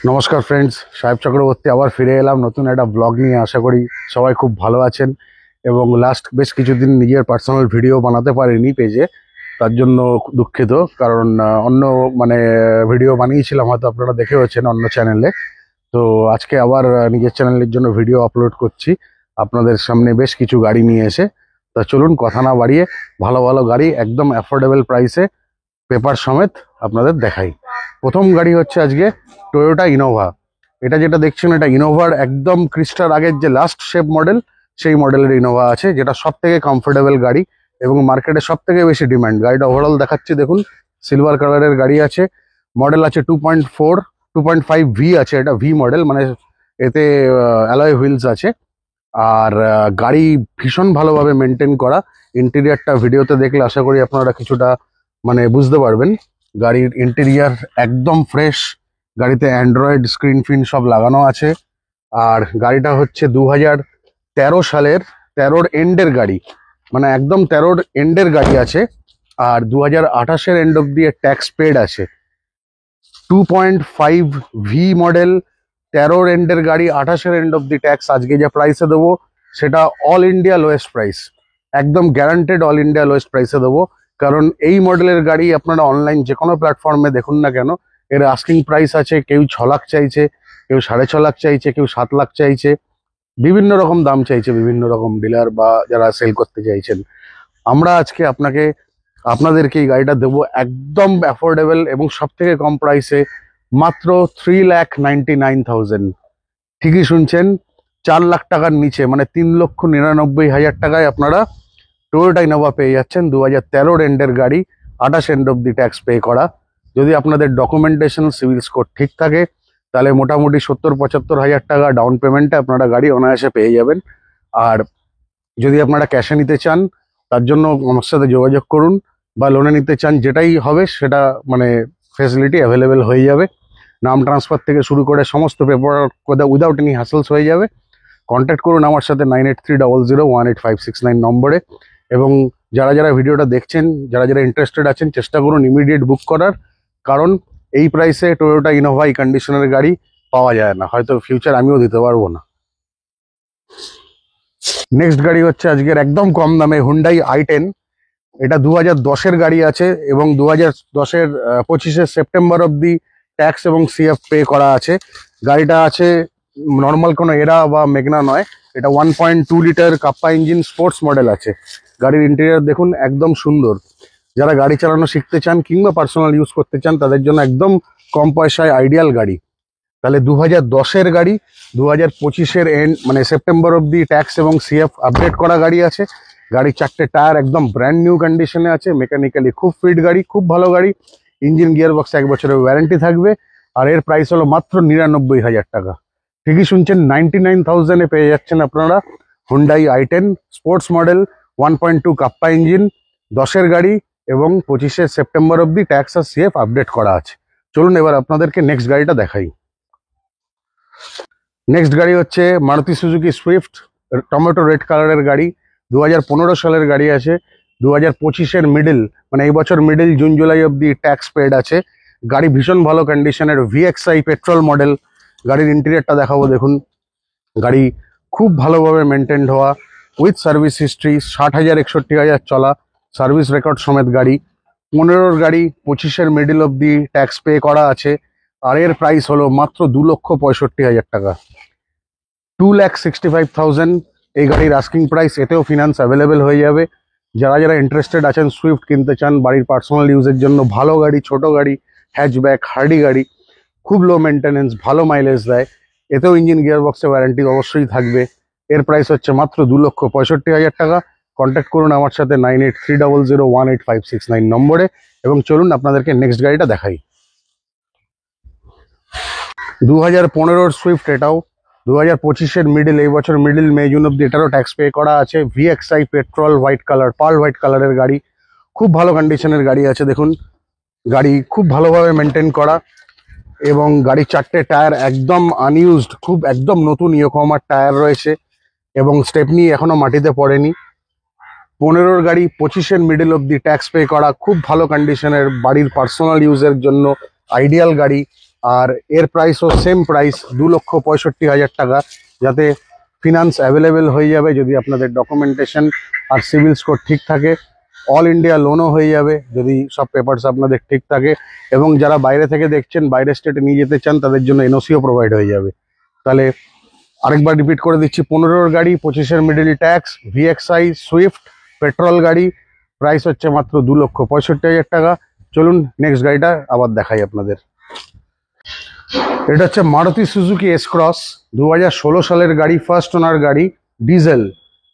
নমস্কার ফ্রেন্ডস, সাহেব চক্রবর্তী আবার ফিরে এলাম নতুন একটা ব্লগ নিয়ে। আশা করি সবাই খুব ভালো আছেন এবং লাস্ট বেশ কিছুদিন নিজের পার্সোনাল ভিডিও বানাতে পারিনি পেজে, তার জন্য দুঃখিত। কারণ অন্য ভিডিও বানিয়েছিলাম, হয়তো আপনারা দেখেওছেন অন্য চ্যানেলে। তো আজকে আবার নিজের চ্যানেলের জন্য ভিডিও আপলোড করছি আপনাদের সামনে বেশ কিছু গাড়ি নিয়ে এসে। তা চলুন কথা না বাড়িয়ে ভালো ভালো গাড়ি একদম অ্যাফোর্ডেবল প্রাইসে পেপার সমেত আপনাদের দেখাই। প্রথম গাড়ি হচ্ছে আজকে টয়োটা ইনোভা। এটা যেটা দেখছেন, এটা ইনোভার একদম ক্রিস্টার আগের যে লাস্ট শেপ মডেল, সেই মডেলের ইনোভা আছে, যেটা সব থেকে কমফোর্টেবল গাড়ি এবং মার্কেটে সব থেকে বেশি ডিমান্ড। গাড়িটা ওভারঅল দেখাচ্ছি, দেখুন সিলভার কালারের গাড়ি আছে। মডেল আছে 2.4 2.5 ভি আছে, এটা ভি মডেল, মানে এতে অ্যালয় হুইলস আছে। আর গাড়ি ভীষণ ভালোভাবে মেনটেন করা। ইন্টেরিয়ারটা ভিডিওতে দেখলে আশা করি আপনারা কিছুটা বুঝতে পারবেন। গাড়ির ইন্টেরিয়ার একদম ফ্রেশ, গাড়িতে অ্যান্ড্রয়েড স্ক্রিন ফিন সব লাগানো আছে। আর গাড়িটা হচ্ছে 2013 সালের 13-র এন্ডের গাড়ি, মানে একদম 13-র এন্ডের গাড়ি আছে। আর 2028-এর এন্ড অব দিয়ে ট্যাক্স পেড আছে। 2.5 ভি মডেল, 13-র এন্ডের গাড়ি, 28-এর এন্ড অব দি ট্যাক্স। আজকে যে প্রাইসে দেবো সেটা অল ইন্ডিয়া লোয়েস্ট প্রাইস, একদম গ্যারান্টেড অল ইন্ডিয়া লোয়েস্ট প্রাইসে দেবো। কারণ এই মডেলের গাড়ি আপনারা অনলাইন যে কোনো প্ল্যাটফর্মে দেখুন না কেন, এর আস্কিং প্রাইস আছে কেউ 6 লাখ চাইছে, কেউ 6.5 লাখ চাইছে, কেউ 7 লাখ চাইছে, বিভিন্ন রকম দাম চাইছে বিভিন্ন রকম ডিলার বা যারা সেল করতে চাইছেন। আমরা আজকে আপনাদেরকে এই গাড়িটা দেবো একদম অ্যাফোর্ডেবল এবং সব থেকে কম প্রাইসে, মাত্র 3,99,000। ঠিকই শুনছেন, 4 লাখ টাকার নিচে, মানে 3,99,000 টাকায় আপনারা টয়োটা ইনোভা পেয়ে যাচ্ছেন। 2013-র এন্ডের গাড়ি, 28 end of the tax pay করা। যদি আপনাদের ডকুমেন্টেশন সিভিল স্কোর ঠিক থাকে, তাহলে মোটামুটি 70-75 হাজার টাকা ডাউন পেমেন্টে আপনারা গাড়ি অনায়াসে পেয়ে যাবেন। আর যদি আপনারা ক্যাশে নিতে চান, তার জন্য আমার সাথে যোগাযোগ করুন, বা লোনে নিতে চান, যেটাই হবে সেটা ফেসিলিটি অ্যাভেলেবেল হয়ে যাবে। নাম ট্রান্সফার থেকে শুরু করে সমস্ত পেপার উইদাউট এনি হ্যাসেলস হয়ে যাবে। কন্ট্যাক্ট করুন আমার সাথে 9830018569 নম্বরে। এবং যারা যারা ভিডিওটা দেখছেন, যারা যারা ইন্টারেস্টেড আছেন, চেষ্টা করুন ইমিডিয়েট বুক করার। কারণ এই প্রাইসে টয়োটা ইনোভা এই কন্ডিশনের গাড়ি পাওয়া যায় না, হয়তো ফিউচার আমিও দিতে পারবো না। নেক্সট গাড়ি হচ্ছে আজকের একদম কম দামে হুন্ডাই i10। এটা 2010-এর গাড়ি আছে এবং 2010-এর 25শে সেপ্টেম্বর অবধি ট্যাক্স এবং সিএফ পে করা আছে। গাড়িটা আছে নর্মাল কোনো এরা বা মেগনা নয়, এটা 1.2 litre kappa engine sports model আছে। গাড়ির ইন্টেরিয়ার দেখুন একদম সুন্দর। যারা গাড়ি চালানো শিখতে চান কিংবা পার্সোনাল ইউজ করতে চান, তাদের জন্য একদম কম পয়সায় আইডিয়াল গাড়ি। তাহলে 2010-এর গাড়ি, 2025-এর এন্ড সেপ্টেম্বর অবধি ট্যাক্স এবং সিএফ আপডেট করা গাড়ি আছে। গাড়ির 4টে টায়ার একদম ব্র্যান্ড নিউ কন্ডিশনে আছে, মেকানিক্যালি খুব ফিট গাড়ি, খুব ভালো গাড়ি। ইঞ্জিন গিয়ার বক্স 1 বছরের ওয়ারেন্টি থাকবে। আর এর প্রাইস হলো মাত্র 99,000 টাকা। ঠিকই শুনছেন, 99,000-এ পেয়ে যাচ্ছেন আপনারা Hyundai i10 sports model, 1.2 Kappa engine, 10-এর গাড়ি এবং 25শে সেপ্টেম্বর অবধি ট্যাক্স আর সিএফ আপডেট করা আছে। চলুন এবার আপনাদেরকে নেক্সট গাড়িটা দেখাই। নেক্সট গাড়ি হচ্ছে Maruti Suzuki Swift, tomato red কালারের গাড়ি। 2015 সালের গাড়ি আছে। 2025-এর মিডল, এই বছর মিডল জুন জুলাই অবধি ট্যাক্স পেড আছে। গাড়ি ভীষণ ভালো কন্ডিশনের, ভিএক্সআই পেট্রোল মডেল। গাড়ির ইন্টেরিয়ারটা দেখাবো, দেখুন গাড়ি খুব ভালোভাবে মেনটেন্ড হওয়া, উইথ সার্ভিস হিস্ট্রি, 60,000 61,000 চলা, সার্ভিস রেকর্ড সমেত গাড়ি। 15-র গাড়ি, 25-এর মিডল অবধি ট্যাক্স পে করা আছে। আর এর প্রাইস হলো মাত্র 2,65,000 টাকা, 2,65,000 এই গাড়ির আস্কিং প্রাইস। এতেও ফিনান্স অ্যাভেলেবেল হয়ে যাবে। যারা যারা ইন্টারেস্টেড আছেন, সুইফট কিনতে চান বাড়ির পার্সোনাল ইউজের জন্য, ভালো গাড়ি, ছোট গাড়ি, হ্যাচব্যাক, হার্ডি গাড়ি, খুব লো মেনটেনেন্স, ভালো মাইলেজ দেয়, এতেও ইঞ্জিন গিয়ার বক্সে ওয়ারেন্টি অবশ্যই থাকবে। এর প্রাইস হচ্ছে মাত্র 2,65,000 টাকা। কন্ট্যাক্ট করুন আমার সাথে 9830018569 নম্বরে। এবং চলুন আপনাদেরকে নেক্সট গাড়িটা দেখাই। 2015-র সুইফট, এটাও 2025-এর মিডল, এই বছর মিডল মে জুন অব্দি এটারও ট্যাক্স পে করা আছে। VXI petrol, white colour, pearl white কালারের গাড়ি, খুব ভালো কন্ডিশনের গাড়ি আছে। দেখুন গাড়ি খুব ভালোভাবে মেনটেন করা এবং গাড়ির 4টে টায়ার একদম আনইউজড, খুব একদম নতুন ইয়োকোহামার টায়ার রয়েছে এবং স্টেপনি এখনো মাটিতে পড়েনি। 15-র গাড়ি, 25-এর মিডল অব্দি ট্যাক্স পে করা, খুব ভালো কন্ডিশনের, বাড়ির পার্সোনাল ইউজের জন্য আইডিয়াল গাড়ি। আর এর প্রাইসও সেম প্রাইস 2,65,000 টাকা, যাতে ফিনান্স অ্যাভেলেবেল হয়ে যাবে যদি আপনাদের ডকুমেন্টেশন আর সিভিল স্কোর ঠিক থাকে। অল ইন্ডিয়া লোনও হয়ে যাবে যদি সব পেপারস আপনাদের ঠিক থাকে, এবং যারা বাইরে থেকে দেখছেন, বাইরের স্টেটে নিয়ে যেতে চান, তাদের জন্য এনওসিও প্রোভাইড হয়ে যাবে। তাহলে আরেকবার রিপিট করে দিচ্ছি, 15-র গাড়ি, 25-এর middle tax, VXI Swift petrol গাড়ি, প্রাইস হচ্ছে মাত্র 2,65,000 টাকা। চলুন নেক্সট গাড়িটা আবার দেখাই আপনাদের। এটা হচ্ছে মারুতি সুজুকি এস ক্রস, 2016 সালের গাড়ি, ফার্স্ট ওনার গাড়ি, ডিজেল,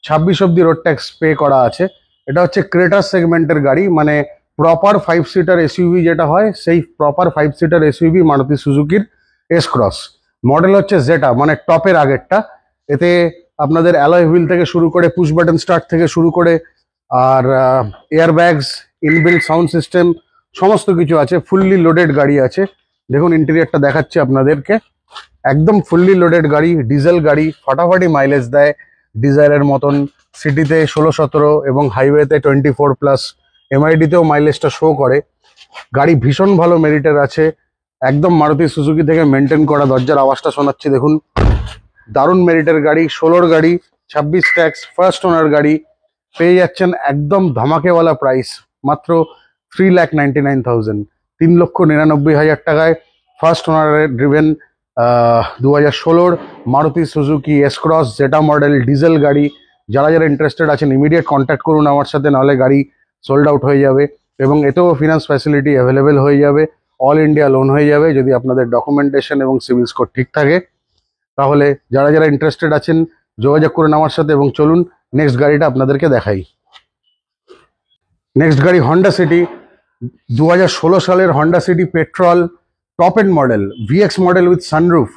26 অব্দি রোড ট্যাক্স পে করা আছে। এটা হচ্ছে ক্রেটার সেগমেন্টের গাড়ি, মানে প্রপার 5 সিটার এসইউভি যেটা হয়, সেই প্রপার 5 সিটার এসইউভি মারুতি সুজুকির এস ক্রস। মডেল হচ্ছে জেটা, মানে টপের আগেরটা। এতে আপনাদের অ্যালয় হুইল থেকে শুরু করে, পুশ বাটন স্টার্ট থেকে শুরু করে, আর এয়ারব্যাগস, ইনবিল্ট সাউন্ড সিস্টেম, সমস্ত কিছু আছে। ফুললি লোডেড গাড়ি আছে। দেখুন ইন্টেরিয়রটা দেখাচ্ছি আপনাদেরকে, একদম ফুললি লোডেড গাড়ি, ডিজেল গাড়ি, ফাটাফাটি মাইলেজ দেয় ডিজায়ারের মতন। সিটিতে 16-17 এবং হাইওয়েতে 24+, এমআইডিতেও মাইলেজটা শো করে। গাড়ি ভীষণ ভালো মেরিটের আছে, একদম মারুতি সুজুকি থেকে মেনটেন করা। দরজার আওয়াজটা শোনাচ্ছি দেখুন, দারুণ মেরিটের গাড়ি, 16-র গাড়ি, 26 ট্যাক্স, ফার্স্ট ওনার গাড়ি, পেয়ে যাচ্ছেন একদম ধামাকেওয়ালা প্রাইস, মাত্র 3,99,000, 3,99,000 টাকায় ফার্স্ট ওনারের ড্রিভেন 2016-র Maruti Suzuki S cross Zeta model diesel গাড়ি। যারা যারা ইন্টারেস্টেড আছেন ইমিডিয়েট কন্ট্যাক্ট করুন আমার সাথে, নাহলে গাড়ি সোল্ড আউট হয়ে যাবে। এবং এতেও ফিনান্স ফ্যাসিলিটি অ্যাভেলেবেল হয়ে যাবে, অল ইন্ডিয়া লোন হয়ে যাবে যদি আপনাদের ডকুমেন্টেশন এবং সিভিল স্কোর ঠিক থাকে। তাহলে যারা যারা ইন্টারেস্টেড আছেন যোগাযোগ করুন আমার সাথে, এবং চলুন নেক্সট গাড়িটা আপনাদেরকে দেখাই। নেক্সট গাড়ি হন্ডা সিটি, 2016 সালের Honda City petrol, top end model, VX model with sunroof,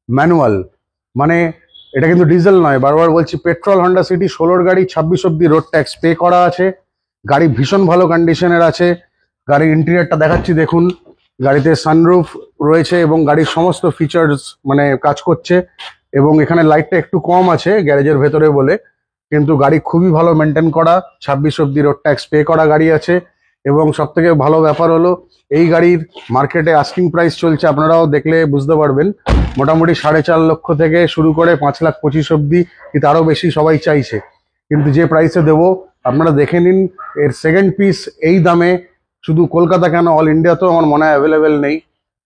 manual. মানে এটা কিন্তু ডিজেল নয়, বারবার বলছি, পেট্রোল হন্ডা সিটি, 16-র গাড়ি, 26 অব্দি রোড ট্যাক্স পে করা আছে। গাড়ি ভীষণ ভালো কন্ডিশনের আছে। গাড়ির ইন্টেরিয়রটা দেখাচ্ছি দেখুন, গাড়িতে সানরুফ রয়েছে এবং গাড়ির সমস্ত ফিচার্স মানে কাজ করছে। এবং এখানে লাইটটা একটু কম আছে গ্যারেজের ভেতরে বলে, কিন্তু গাড়ি খুবই ভালো মেনটেন করা, 26 অব্দি রোড ট্যাক্স পে করা গাড়ি আছে। এবং সব থেকে ভালো ব্যাপার হলো এই গাড়ির মার্কেটে আস্কিং প্রাইস চলছে, আপনারাও দেখলে বুঝতে পারবেন, মোটামুটি 4.5 লক্ষ থেকে শুরু করে 5,25,000 অব্দি, কি তারও বেশি সবাই চাইছে। কিন্তু যে প্রাইসে দেবো আপনারা দেখে নিন, এর সেকেন্ড পিস এই দামে শুধু কলকাতা কেন, অল ইন্ডিয়াতেও আমার মনে হয় অ্যাভেলেবেল নেই।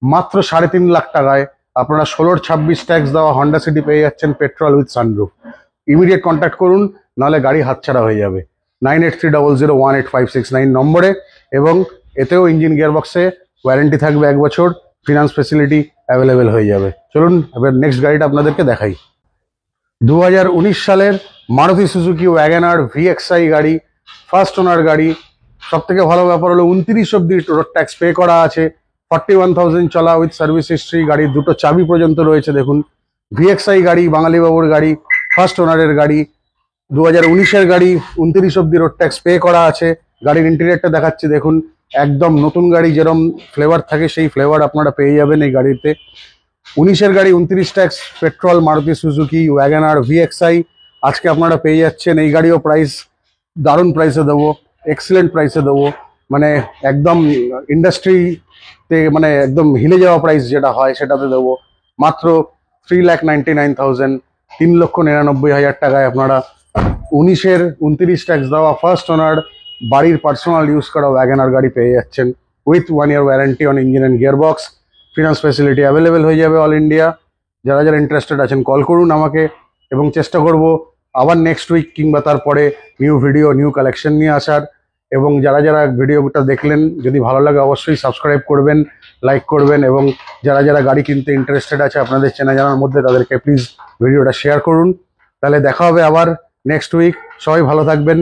মাত্র 3.5 লাখ টাকায় আপনারা 16-র 26 ট্যাক্স দেওয়া হন্ডা সিটি পেয়ে যাচ্ছেন petrol with sunroof. Immediate contact করুন, নাহলে গাড়ি হাতছাড়া হয়ে যাবে। 9830018569 নম্বরে। এবং এতেও ইঞ্জিন গিয়ারবক্সে ওয়ারেন্টি থাকবে 1 বছর, ফিনান্স ফেসিলিটি অ্যাভেলেবেল হয়ে যাবে। চলুন এবার নেক্সট গাড়িটা আপনাদেরকে দেখাই। 2019 সালের মারুতি সুজুকি ওয়াগনার VXI গাড়ি, ফার্স্ট ওনার গাড়ি। সব থেকে ভালো ব্যাপার হলো 29 অব্দি রোড ট্যাক্স পে করা আছে, 41,000 চলা উইথ সার্ভিস হিস্ট্রি। গাড়ির দুটো চাবি পর্যন্ত রয়েছে দেখুন। VXI গাড়ি, বাঙালি বাবুর গাড়ি, ফার্স্ট ওনারের গাড়ি, 2019-এর গাড়ি, 29 অব্দি রোড ট্যাক্স পে করা আছে। গাড়ির ইন্টেরিয়রটা দেখাচ্ছি দেখুন, একদম নতুন গাড়ি যেরকম ফ্লেভার থাকে সেই ফ্লেভার আপনারা পেয়ে যাবেন এই গাড়িতে। 19-এর গাড়ি, 29 tax, petrol, Maruti Suzuki WagonR VXI আজকে আপনারা পেয়ে যাচ্ছেন। এই গাড়িও প্রাইস দারুণ প্রাইসে দেবো, এক্সিলেন্ট প্রাইসে দেবো, মানে একদম ইন্ডাস্ট্রিতে মানে একদম হিলে যাওয়া প্রাইস যেটা হয় সেটাতে দেবো। মাত্র 3,99,000, 3,99,000 টাকায় আপনারা 19-এর 29 ট্যাক্স দেওয়া ফার্স্ট ওনার বাড়ির পার্সোনাল ইউজ করা ওয়াগনার গাড়ি পেয়ে যাচ্ছেন with 1 year warranty on engine and gearbox. Finance facility available হয়ে যাবে অল ইন্ডিয়া। যারা যারা ইন্টারেস্টেড আছেন কল করুন আমাকে, এবং চেষ্টা করব আবার নেক্সট উইক কিংবা তারপরে নিউ ভিডিও, নিউ কালেকশন নিয়ে আসার। এবং যারা যারা ভিডিওটা দেখলেন, যদি ভালো লাগে অবশ্যই সাবস্ক্রাইব করবেন, লাইক করবেন, এবং যারা যারা গাড়ি কিনতে ইন্টারেস্টেড আছে আপনাদের চেনা জানার মধ্যে, তাদেরকে প্লিজ ভিডিওটা শেয়ার করুন। তাহলে দেখা হবে আবার নেক্সট উইক। সবাই ভালো থাকবেন,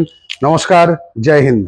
নমস্কার, জয় হিন্দ।